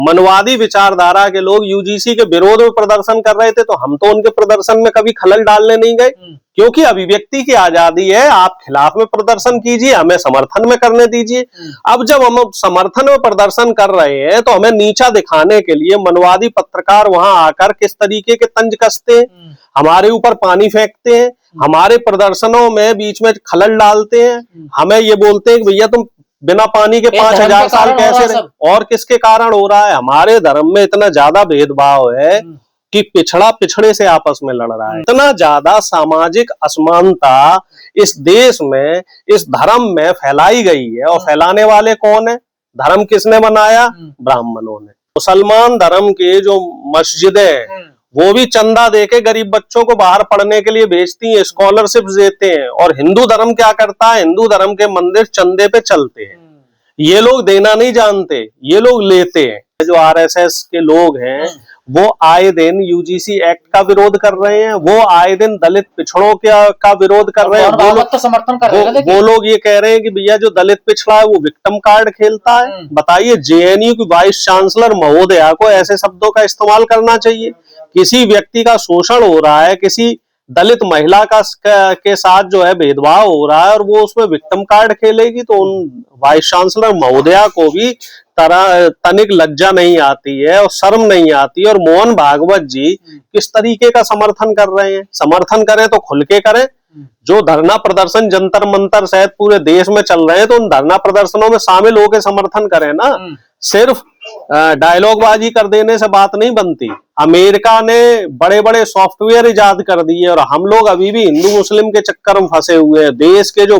मनवादी विचारधारा के लोग यूजीसी के विरोध में प्रदर्शन कर रहे थे, तो हम तो उनके प्रदर्शन में कभी खलल डालने नहीं गए, क्योंकि अभिव्यक्ति की आजादी है। आप खिलाफ में प्रदर्शन कीजिए, हमें समर्थन में करने दीजिए। अब जब हम समर्थन में प्रदर्शन कर रहे हैं तो हमें नीचा दिखाने के लिए मनवादी पत्रकार वहां आकर किस तरीके के तंज कसते हैं, हमारे ऊपर पानी फेंकते हैं, हमारे प्रदर्शनों में बीच में खलल डालते हैं, हमें ये बोलते हैं कि भैया तुम बिना पानी के 5000 साल कैसे रहे। और किसके कारण हो रहा है? हमारे धर्म में इतना ज्यादा भेदभाव है कि पिछड़ा पिछड़े से आपस में लड़ रहा है। इतना ज्यादा सामाजिक असमानता इस देश में, इस धर्म में फैलाई गई है। और फैलाने वाले कौन है? धर्म किसने बनाया? ब्राह्मणों ने। मुसलमान धर्म के जो मस्जिदें वो भी चंदा देके गरीब बच्चों को बाहर पढ़ने के लिए भेजती हैं, स्कॉलरशिप देते हैं। और हिंदू धर्म क्या करता है? हिंदू धर्म के मंदिर चंदे पे चलते हैं। ये लोग देना नहीं जानते, ये लोग लेते हैं। जो आरएसएस के लोग हैं वो आए दिन यूजीसी एक्ट का विरोध कर रहे हैं, वो आए दिन दलित पिछड़ों का विरोध कर रहे हैं। वो लोग ये कह रहे हैं कि भैया जो दलित पिछड़ा है वो विक्टिम कार्ड खेलता है। बताइए, जेएनयू की वाइस चांसलर महोदया को ऐसे शब्दों का इस्तेमाल करना चाहिए? किसी व्यक्ति का शोषण हो रहा है, किसी दलित महिला के साथ जो है भेदभाव हो रहा है और वो उसमें विक्टिम कार्ड खेलेगी, तो उन वाइस चांसलर महोदया को भी तनिक लज्जा नहीं आती है और शर्म नहीं आती। और मोहन भागवत जी किस तरीके का समर्थन कर रहे हैं? समर्थन करें तो खुल के करें। जो धरना प्रदर्शन जंतर मंतर सहित पूरे देश में चल रहे हैं, तो उन धरना प्रदर्शनों में शामिल होकर समर्थन करें ना। सिर्फ डायलॉग बाजी कर देने से बात नहीं बनती। अमेरिका ने बड़े बड़े सॉफ्टवेयर इजाद कर दिए और हम लोग अभी भी हिंदू मुस्लिम के चक्कर में फंसे हुए हैं। देश के जो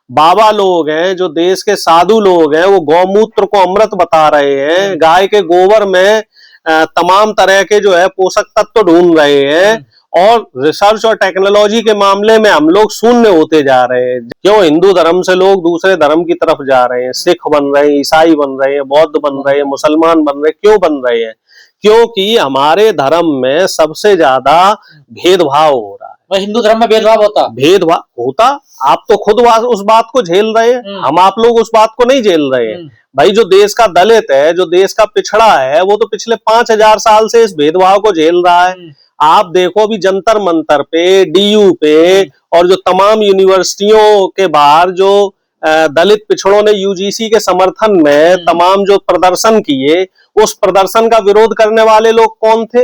बाबा लोग हैं, जो देश के साधु लोग हैं, वो गौमूत्र को अमृत बता रहे हैं, गाय के गोबर में तमाम तरह के जो है पोषक तत्व ढूंढ रहे हैं। और रिसर्च और टेक्नोलॉजी के मामले में हम लोग शून्य होते जा रहे हैं। क्यों हिंदू धर्म से लोग दूसरे धर्म की तरफ जा रहे हैं? सिख बन रहे हैं, ईसाई बन रहे हैं, बौद्ध बन रहे हैं, मुसलमान बन रहे हैं। क्यों बन रहे हैं? क्योंकि हमारे धर्म में सबसे ज्यादा भेदभाव हो रहा है। हिंदू धर्म में भेदभाव होता आप तो खुद उस बात को झेल रहे हैं, हम आप लोग उस बात को नहीं झेल रहे हैं। भाई जो देश का दलित है, जो देश का पिछड़ा है, वो तो पिछले 5000 साल से इस भेदभाव को झेल रहा है। आप देखो अभी जंतर मंतर पे, डीयू पे और जो तमाम यूनिवर्सिटियों के बाहर जो दलित पिछड़ों ने यूजीसी के समर्थन में तमाम जो प्रदर्शन किए, उस प्रदर्शन का विरोध करने वाले लोग कौन थे?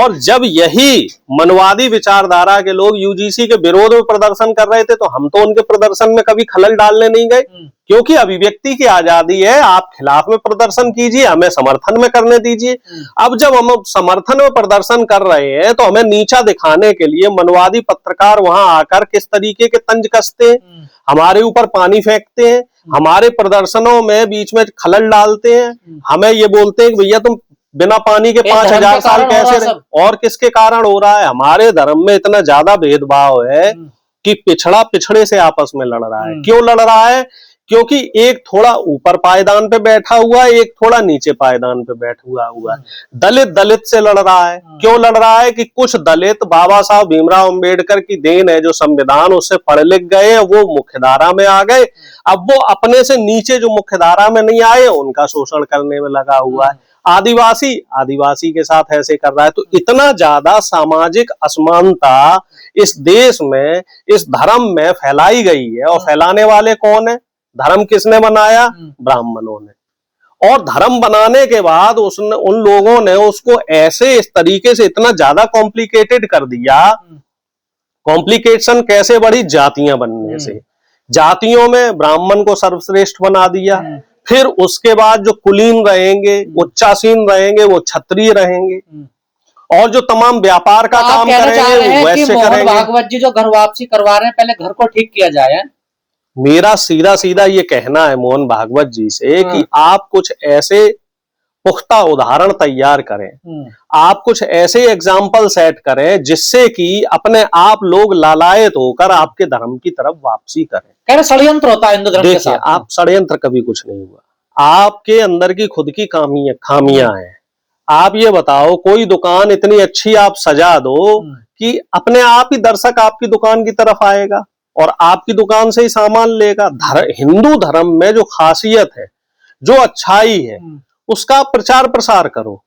और जब यही मनवादी विचारधारा के लोग यूजीसी के विरोध में प्रदर्शन कर रहे थे, तो हम तो उनके प्रदर्शन में कभी खलल डालने नहीं गए, क्योंकि अभिव्यक्ति की आजादी है। आप खिलाफ में प्रदर्शन कीजिए, हमें समर्थन में करने दीजिए। अब जब हम समर्थन में प्रदर्शन कर रहे हैं तो हमें नीचा दिखाने के लिए मनवादी पत्रकार वहां आकर किस तरीके के तंज कसते हैं, हमारे ऊपर पानी फेंकते हैं, हमारे प्रदर्शनों में बीच में खलल डालते हैं, हमें ये बोलते हैं कि भैया तुम बिना पानी के 5000 साल कैसे रहे। और किसके कारण हो रहा है? हमारे धर्म में इतना ज्यादा भेदभाव है कि पिछड़ा पिछड़े से आपस में लड़ रहा है। क्यों लड़ रहा है? क्योंकि एक थोड़ा ऊपर पायदान पे बैठा हुआ है, एक थोड़ा नीचे पायदान पे बैठा हुआ है। दलित दलित से लड़ रहा है। क्यों लड़ रहा है? कि कुछ दलित बाबा साहब भीमराव अंबेडकर की देन है, जो संविधान उससे पढ़ लिख गए, वो मुख्यधारा में आ गए। अब वो अपने से नीचे जो मुख्यधारा में नहीं आए, उनका शोषण करने में लगा हुआ है। आदिवासी के साथ ऐसे कर रहा है। तो इतना ज्यादा सामाजिक असमानता इस देश में, इस धर्म में फैलाई गई है। और फैलाने वाले कौन है? धर्म किसने बनाया? ब्राह्मणों ने। और धर्म बनाने के बाद उन लोगों ने उसको ऐसे इस तरीके से इतना ज्यादा कॉम्प्लिकेटेड कर दिया। कॉम्प्लिकेशन कैसे बढ़ी? जातियां बनने से। जातियों में ब्राह्मण को सर्वश्रेष्ठ बना दिया। फिर उसके बाद जो कुलीन रहेंगे, उच्चासीन रहेंगे, वो क्षत्रिय रहेंगे। और जो तमाम व्यापार का काम करेंगे वो वैसे करेंगे। भागवत जी जो घर वापसी करवा रहे हैं, पहले घर को ठीक किया जाए। मेरा सीधा सीधा ये कहना है मोहन भागवत जी से कि आप कुछ ऐसे पुख्ता उदाहरण तैयार करें, आप कुछ ऐसे एग्जाम्पल सेट करें जिससे कि अपने आप लोग लालायत होकर आपके धर्म की तरफ वापसी करें। कह रहे षड्यंत्र होता है हिंदू धर्म के साथ। आप षड्यंत्र कभी कुछ नहीं हुआ। आपके अंदर की खुद की खामियां हैं। आप ये बताओ, कोई दुकान इतनी अच्छी आप सजा दो कि अपने आप ही दर्शक आपकी दुकान की तरफ आएगा और आपकी दुकान से ही सामान लेगा। हिंदू धर्म में जो खासियत है, जो अच्छाई है, उसका आप प्रचार प्रसार करो।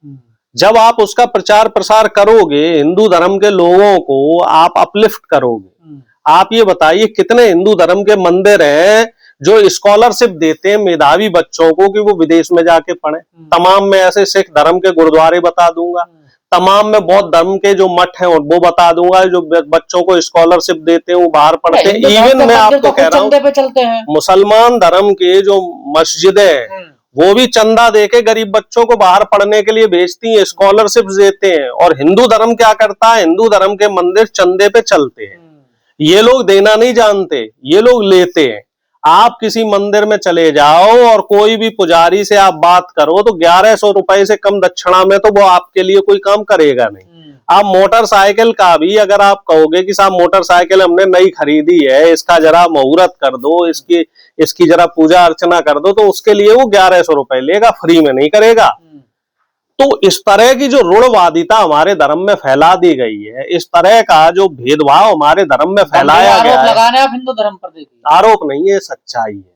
जब आप उसका प्रचार प्रसार करोगे, हिंदू धर्म के लोगों को आप अपलिफ्ट करोगे। आप ये बताइए कितने हिंदू धर्म के मंदिर हैं जो स्कॉलरशिप देते हैं मेधावी बच्चों को कि वो विदेश में जाके पढ़े। तमाम में ऐसे सिख धर्म के गुरुद्वारे बता दूंगा, तमाम में बौद्ध धर्म के जो मठ हैं वो बता दूंगा, जो बच्चों को स्कॉलरशिप देते हैं वो बाहर पढ़ते हैं। इवन मैं आपको कह रहा हूँ मुसलमान धर्म के जो मस्जिदें हैं वो भी चंदा देके गरीब बच्चों को बाहर पढ़ने के लिए भेजती हैं, स्कॉलरशिप देते हैं। और हिंदू धर्म क्या करता है, हिंदू धर्म के मंदिर चंदे पे चलते हैं। ये लोग देना नहीं जानते, ये लोग लेते हैं। आप किसी मंदिर में चले जाओ और कोई भी पुजारी से आप बात करो तो 1100 रुपए से कम दक्षिणा में तो वो आपके लिए कोई काम करेगा नहीं। आप मोटरसाइकिल का भी अगर आप कहोगे कि साहब मोटरसाइकिल हमने नई खरीदी है, इसका जरा मुहूर्त कर दो, इसकी जरा पूजा अर्चना कर दो, तो उसके लिए वो 1100 रुपए लेगा, फ्री में नहीं करेगा। तो इस तरह की जो ऋणवादिता हमारे धर्म में फैला दी गई है, इस तरह का जो भेदभाव हमारे धर्म में फैलाया गया है, लगाने आप हिंदू धर्म पर देखिए, आरोप नहीं है, सच्चाई है।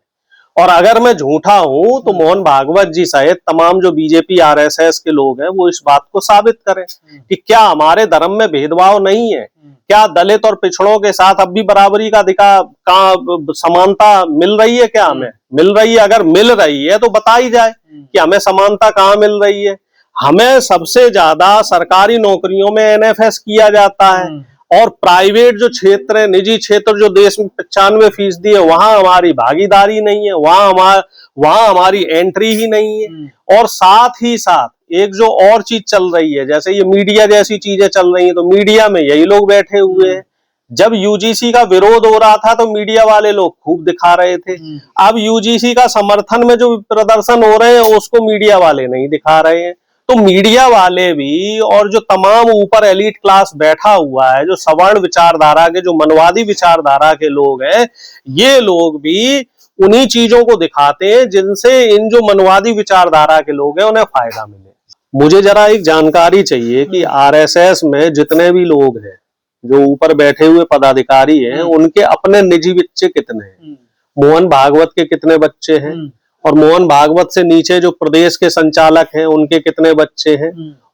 और अगर मैं झूठा हूं तो मोहन भागवत जी सहित तमाम जो बीजेपी आरएसएस के लोग हैं वो इस बात को साबित करें कि क्या हमारे धर्म में भेदभाव नहीं है, क्या दलित और पिछड़ों के साथ अब भी बराबरी का अधिकार का समानता मिल रही है, क्या हमें मिल रही है? अगर मिल रही है तो बताई जाए कि हमें समानता कहाँ मिल रही है। हमें सबसे ज्यादा सरकारी नौकरियों में एनएफएस किया जाता है और प्राइवेट जो क्षेत्र है, निजी क्षेत्र जो देश में 95% है, वहां हमारी भागीदारी नहीं है, वहां हमारी एंट्री ही नहीं है। और साथ ही साथ एक जो और चीज चल रही है, जैसे ये मीडिया जैसी चीजें चल रही हैं, तो मीडिया में यही लोग बैठे हुए हैं। जब यूजीसी का विरोध हो रहा था तो मीडिया वाले लोग खूब दिखा रहे थे। अब यूजीसी का समर्थन में जो प्रदर्शन हो रहे हैं उसको मीडिया वाले नहीं दिखा रहे हैं। तो मीडिया वाले भी और जो तमाम ऊपर एलीट क्लास बैठा हुआ है, जो सवर्ण विचारधारा के, जो मनवादी विचारधारा के लोग हैं, ये लोग भी उन्हीं चीजों को दिखाते हैं जिनसे इन जो मनवादी विचारधारा के लोग हैं उन्हें फायदा मिले। मुझे जरा एक जानकारी चाहिए कि आरएसएस में जितने भी लोग हैं, जो ऊपर बैठे हुए पदाधिकारी हैं, उनके अपने निजी बच्चे कितने हैं? मोहन भागवत के कितने बच्चे हैं? और मोहन भागवत से नीचे जो प्रदेश के संचालक हैं उनके कितने बच्चे हैं?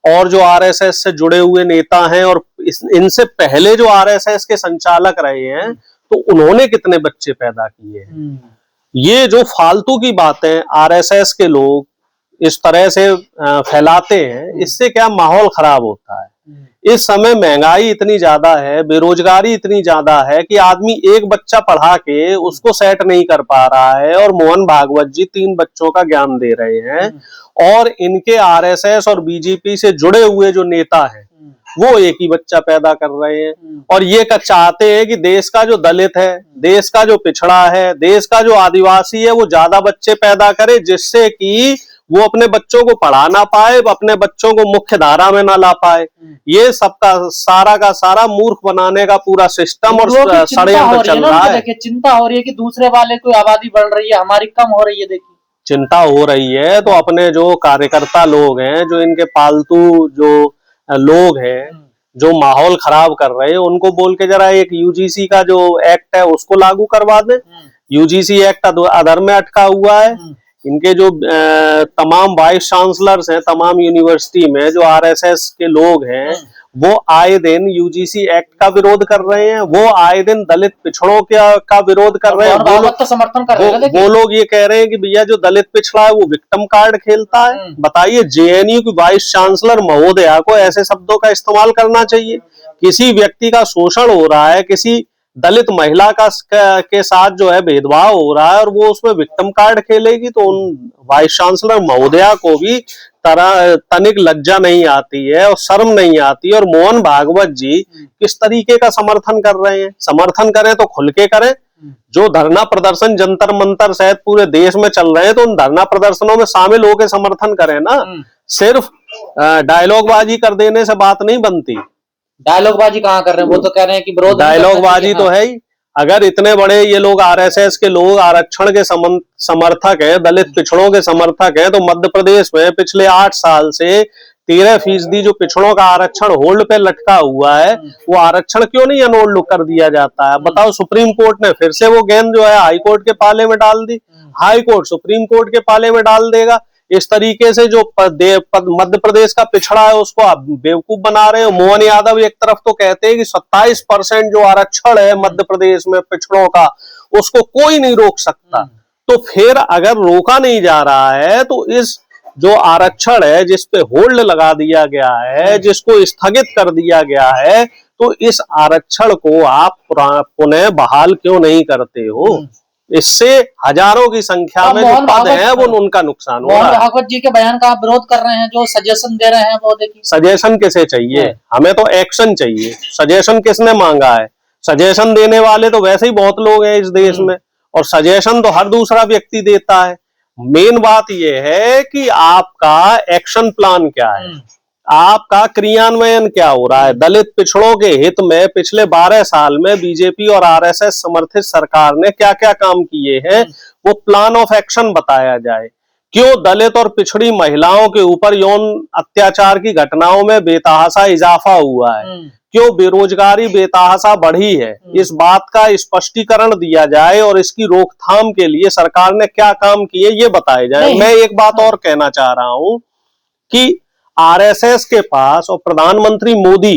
और जो आरएसएस से जुड़े हुए नेता हैं और इनसे पहले जो आरएसएस के संचालक रहे हैं तो उन्होंने कितने बच्चे पैदा किए हैं? ये जो फालतू की बातें आरएसएस के लोग इस तरह से फैलाते हैं, इससे क्या माहौल खराब होता है। इस समय महंगाई इतनी ज्यादा है, बेरोजगारी इतनी ज्यादा है कि आदमी एक बच्चा पढ़ा के उसको सेट नहीं कर पा रहा है, और मोहन भागवत जी 3 बच्चों का ज्ञान दे रहे हैं। और इनके आरएसएस और बीजेपी से जुड़े हुए जो नेता हैं वो एक ही बच्चा पैदा कर रहे हैं, और ये चाहते हैं कि देश का जो दलित है, देश का जो पिछड़ा है, देश का जो आदिवासी है, वो ज्यादा बच्चे पैदा करे, जिससे कि वो अपने बच्चों को पढ़ा ना पाए, अपने बच्चों को मुख्य धारा में ना ला पाए। ये सबका सारा का सारा मूर्ख बनाने का पूरा सिस्टम और षड्यंत्र चल रहा है। चिंता हो रही है कि दूसरे वाले को आबादी बढ़ रही है, हमारी कम हो रही है। देखिए चिंता हो रही है तो अपने जो कार्यकर्ता लोग हैं, जो इनके पालतू जो लोग हैं, जो माहौल खराब कर रहे हैं, उनको बोल के जरा एक यूजीसी का जो एक्ट है उसको लागू करवा दें। यूजीसी एक्ट अधर में अटका हुआ है। इनके जो तमाम वाइस चांसलर्स हैं तमाम यूनिवर्सिटी में, जो आरएसएस के लोग हैं, वो आए दिन यूजीसी एक्ट का विरोध कर रहे हैं, वो आए दिन दलित पिछड़ों का विरोध कर रहे हैं। तो समर्थन कर रहे हैं। वो लोग ये कह रहे हैं कि भैया जो दलित पिछड़ा है वो विक्टिम कार्ड खेलता है। बताइए, जेएनयू की वाइस चांसलर महोदया को ऐसे शब्दों का इस्तेमाल करना चाहिए? किसी व्यक्ति का शोषण हो रहा है, किसी दलित महिला के साथ जो है भेदभाव हो रहा है, और वो उसमें विक्टिम कार्ड खेलेगी, तो उन वाइस चांसलर महोदया को भी तनिक लज्जा नहीं आती है और शर्म नहीं आती। और मोहन भागवत जी किस तरीके का समर्थन कर रहे हैं? समर्थन करें तो खुल के करें। जो धरना प्रदर्शन जंतर मंतर सहित पूरे देश में चल रहे हैं, तो उन धरना प्रदर्शनों में शामिल होकर समर्थन करें ना। सिर्फ डायलॉगबाजी कर देने से बात नहीं बनती। डायलॉगबाजी कहाँ कर रहे हैं? वो तो कह रहे हैं कि विरोध डायलॉगबाजी तो है ही। अगर इतने बड़े ये लोग आरएसएस के लोग आरक्षण के समर्थक हैं, दलित पिछड़ों के समर्थक हैं, तो मध्य प्रदेश में पिछले 8 साल से 13% जो पिछड़ों का आरक्षण होल्ड पे लटका हुआ है, वो आरक्षण क्यों नहीं अनहोल्ड कर दिया जाता है? बताओ, सुप्रीम कोर्ट ने फिर से वो गेंद जो है हाई कोर्ट के पाले में डाल दी। हाई कोर्ट सुप्रीम कोर्ट के पाले में डाल देगा इस तरीके से जो मध्य प्रदेश का पिछड़ा है उसको आप बेवकूफ बना रहे हो। मोहन यादव एक तरफ तो कहते हैं कि 27% जो आरक्षण है मध्य प्रदेश में पिछड़ों का, उसको कोई नहीं रोक सकता। तो फिर अगर रोका नहीं जा रहा है तो इस जो आरक्षण है जिस पे होल्ड लगा दिया गया है, जिसको स्थगित कर दिया गया है, तो इस आरक्षण को आप पुनः बहाल क्यों नहीं करते हो? इससे हजारों की संख्या में जो पद हैं वो उनका नुकसान हो रहा है। मोहन भागवत जी के बयान का आप विरोध कर रहे हैं, जो सजेशन दे रहे हैं वो देखिए। सजेशन किसे चाहिए? हमें तो एक्शन चाहिए। सजेशन किसने मांगा है? सजेशन देने वाले तो वैसे ही बहुत लोग हैं इस देश में, और सजेशन तो हर दूसरा व्यक्ति देता है। मेन बात यह है कि आपका एक्शन प्लान क्या है, आपका क्रियान्वयन क्या हो रहा है। दलित पिछड़ों के हित में पिछले 12 साल में बीजेपी और आरएसएस समर्थित सरकार ने क्या क्या काम किए हैं, वो प्लान ऑफ एक्शन बताया जाए। क्यों दलित और पिछड़ी महिलाओं के ऊपर यौन अत्याचार की घटनाओं में बेतहाशा इजाफा हुआ है, क्यों बेरोजगारी बेतहाशा बढ़ी है, इस बात का स्पष्टीकरण दिया जाए और इसकी रोकथाम के लिए सरकार ने क्या काम किए ये बताया जाए। मैं एक बात और कहना चाह रहा हूं कि आरएसएस के पास और प्रधानमंत्री मोदी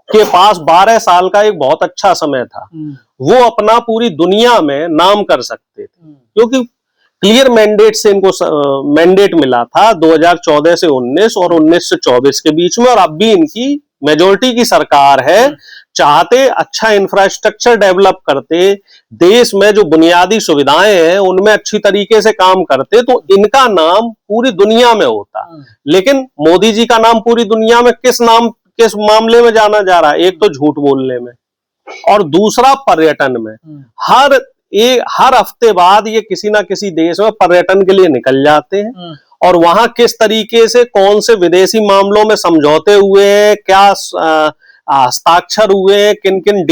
के पास 12 साल का एक बहुत अच्छा समय था। वो अपना पूरी दुनिया में नाम कर सकते थे, क्योंकि क्लियर मैंडेट से इनको मैंडेट मिला था 2014 से 19 और 19 से 24 के बीच में, और अब भी इनकी मेजोरिटी की सरकार है। चाहते अच्छा इंफ्रास्ट्रक्चर डेवलप करते, देश में जो बुनियादी सुविधाएं हैं उनमें अच्छी तरीके से काम करते, तो इनका नाम पूरी दुनिया में होता। लेकिन मोदी जी का नाम पूरी दुनिया में किस मामले में जाना जा रहा है? एक तो झूठ बोलने में, और दूसरा पर्यटन में। हर हफ्ते बाद ये किसी ना किसी देश में पर्यटन के लिए निकल जाते हैं, और वहां किस तरीके से कौन से विदेशी मामलों में समझौते हुए हैं, क्या हस्ताक्षर हुए हैं, किन किन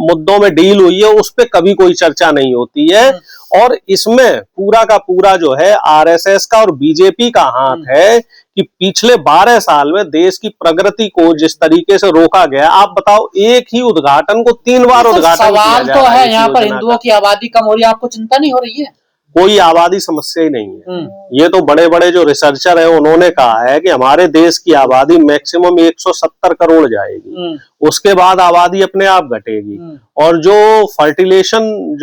मुद्दों में डील हुई है, उस पर कभी कोई चर्चा नहीं होती है। और इसमें पूरा का पूरा जो है आरएसएस का और बीजेपी का हाथ है कि पिछले 12 साल में देश की प्रगति को जिस तरीके से रोका गया। आप बताओ, एक ही उद्घाटन को 3 बार उद्घाटन सवाल तो है, यहाँ पर हिंदुओं की आबादी कम हो रही है, आपको चिंता नहीं हो रही है? कोई आबादी समस्या ही नहीं है। ये तो बड़े बड़े जो रिसर्चर हैं उन्होंने कहा है कि हमारे देश की आबादी मैक्सिमम 170 करोड़ जाएगी, उसके बाद आबादी अपने आप घटेगी। और जो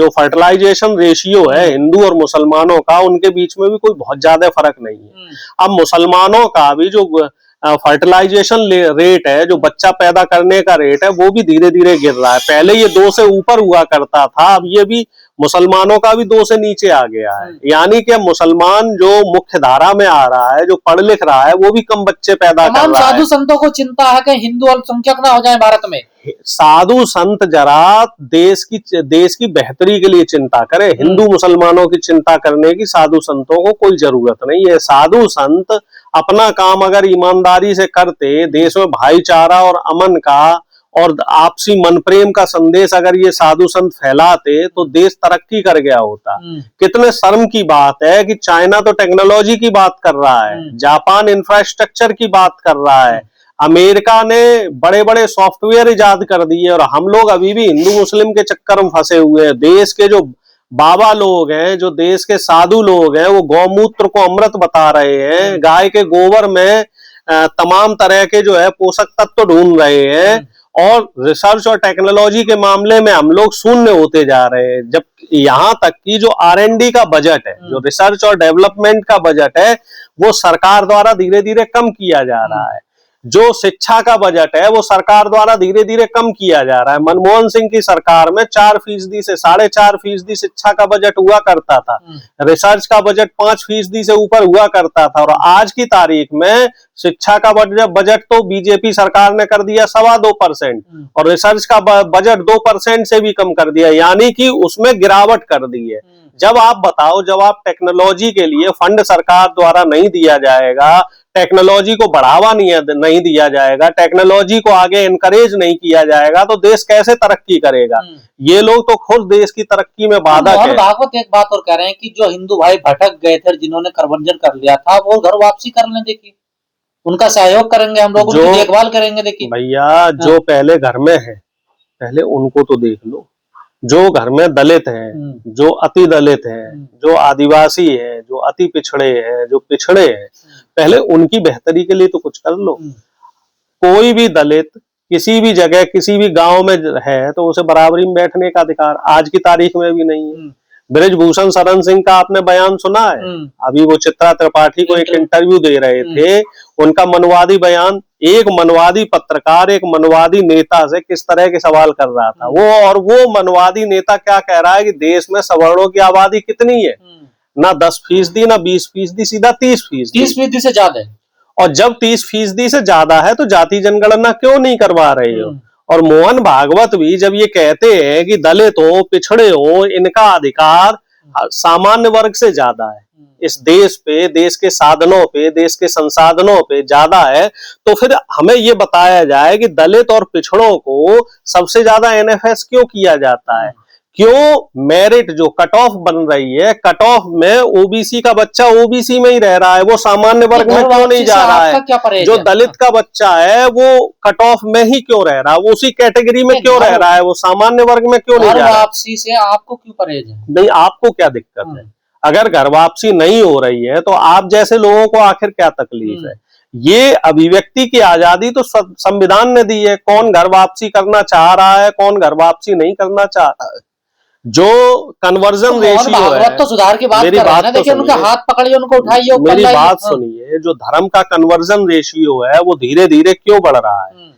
फर्टिलाइजेशन रेशियो है हिंदू और मुसलमानों का, उनके बीच में भी कोई बहुत ज्यादा फर्क नहीं है। अब मुसलमानों का भी जो फर्टिलाइजेशन रेट है, जो बच्चा पैदा करने का रेट है, वो भी धीरे धीरे गिर रहा है। पहले ये 2 से ऊपर हुआ करता था, अब ये भी मुसलमानों का भी 2 से नीचे आ गया है। यानी कि मुसलमान जो मुख्य धारा में आ रहा है, जो पढ़ लिख रहा है, वो भी कम बच्चे पैदा कर रहा है। साधु संतों को चिंता है कि हिंदू अल्पसंख्यक ना हो जाए भारत में। साधु संत जरा देश की बेहतरी के लिए चिंता करें। हिंदू मुसलमानों की चिंता करने की साधु संतों को कोई जरूरत नहीं है। साधु संत अपना काम अगर ईमानदारी से करते, देश में भाईचारा और अमन का और आपसी मन प्रेम का संदेश अगर ये साधु संत फैलाते, तो देश तरक्की कर गया होता। कितने शर्म की बात है कि चाइना तो टेक्नोलॉजी की बात कर रहा है, जापान इंफ्रास्ट्रक्चर की बात कर रहा है, अमेरिका ने बड़े बड़े सॉफ्टवेयर इजाद कर दिए, और हम लोग अभी भी हिंदू मुस्लिम के चक्कर में फंसे हुए हैं। देश के जो बाबा लोग हैं, जो देश के साधु लोग हैं, वो गौमूत्र को अमृत बता रहे हैं, गाय के गोबर में तमाम तरह के जो है पोषक तत्व ढूंढ रहे हैं, और रिसर्च और टेक्नोलॉजी के मामले में हम लोग शून्य होते जा रहे हैं। जब यहाँ तक कि जो R&D का बजट है, जो रिसर्च और डेवलपमेंट का बजट है, वो सरकार द्वारा धीरे धीरे कम किया जा रहा है। जो शिक्षा का बजट है वो सरकार द्वारा धीरे धीरे कम किया जा रहा है। मनमोहन सिंह की सरकार में 4% से 4.5% शिक्षा का बजट हुआ करता था, रिसर्च का बजट 5% से ऊपर हुआ करता था, और आज की तारीख में शिक्षा का बजट तो बीजेपी सरकार ने कर दिया 2.25%, और रिसर्च का बजट 2% से भी कम कर दिया, यानी कि उसमें गिरावट कर दी है। जब आप बताओ, जब आप टेक्नोलॉजी के लिए फंड सरकार द्वारा नहीं दिया जाएगा, टेक्नोलॉजी को बढ़ावा नहीं दिया जाएगा, टेक्नोलॉजी को आगे एनकरेज नहीं किया जाएगा, तो देश कैसे तरक्की करेगा? ये लोग तो खुद देश की तरक्की में बाधक है। भागवत एक बात और कह रहे हैं कि जो हिंदू भाई भटक गए थे, जिन्होंने करवंजन कर लिया था, वो घर वापसी कर लें, देखिए उनका सहयोग करेंगे हम लोग, उनकी देखभाल करेंगे। देखिए भैया, जो पहले घर में है, पहले उनको तो देख लो। जो घर में दलित हैं, जो अति दलित हैं, जो आदिवासी हैं, जो अति पिछड़े हैं, जो पिछड़े हैं, पहले उनकी बेहतरी के लिए तो कुछ कर लो। कोई भी दलित किसी भी जगह किसी भी गांव में है तो उसे बराबरी में बैठने का अधिकार आज की तारीख में भी नहीं है। बृजभूषण शरण सिंह का आपने बयान सुना है? अभी वो चित्रा त्रिपाठी को एक इंटरव्यू दे रहे थे, उनका मनवादी बयान, एक मनवादी पत्रकार एक मनवादी नेता से किस तरह के सवाल कर रहा था वो, और वो मनवादी नेता क्या कह रहा है कि देश में सवर्णों की आबादी कितनी है, ना 10% ना 20%, सीधा 30%। 30% से ज्यादा है। और जब 30% से ज्यादा है तो जाति जनगणना क्यों नहीं करवा रहे हो? और मोहन भागवत भी जब ये कहते हैं कि दलित हो, पिछड़े हो, इनका अधिकार सामान्य वर्ग से ज्यादा है इस देश पे, देश के साधनों पे, देश के संसाधनों पे ज्यादा है, तो फिर हमें ये बताया जाए कि दलित और पिछड़ों को सबसे ज्यादा एनएफएस क्यों किया जाता है? क्यों मेरिट जो कट ऑफ बन रही है, कट ऑफ में ओबीसी का बच्चा ओबीसी में ही रह रहा है, वो सामान्य वर्ग में क्यों नहीं जा रहा है? जो दलित का बच्चा है वो कट ऑफ में ही क्यों रह रहा है, वो उसी कैटेगरी में क्यों रह रहा है, वो सामान्य वर्ग में क्यों नहीं जा रहा है? वापसी से आपको क्यों परहेज है? नहीं, आपको क्या दिक्कत है? अगर घर वापसी नहीं हो रही है तो आप जैसे लोगों को आखिर क्या तकलीफ है? ये अभिव्यक्ति की आजादी तो संविधान ने दी है। कौन घर वापसी करना चाह रहा है, कौन घर वापसी नहीं करना चाह रहा है? जो कन्वर्जन रेशियो है, तो सुधार की बात मेरी बात तो उनका हाथ पकड़िए, उनको उठाइए, मेरी बात सुनिए, जो धर्म का कन्वर्जन रेशियो है वो धीरे धीरे क्यों बढ़ रहा है?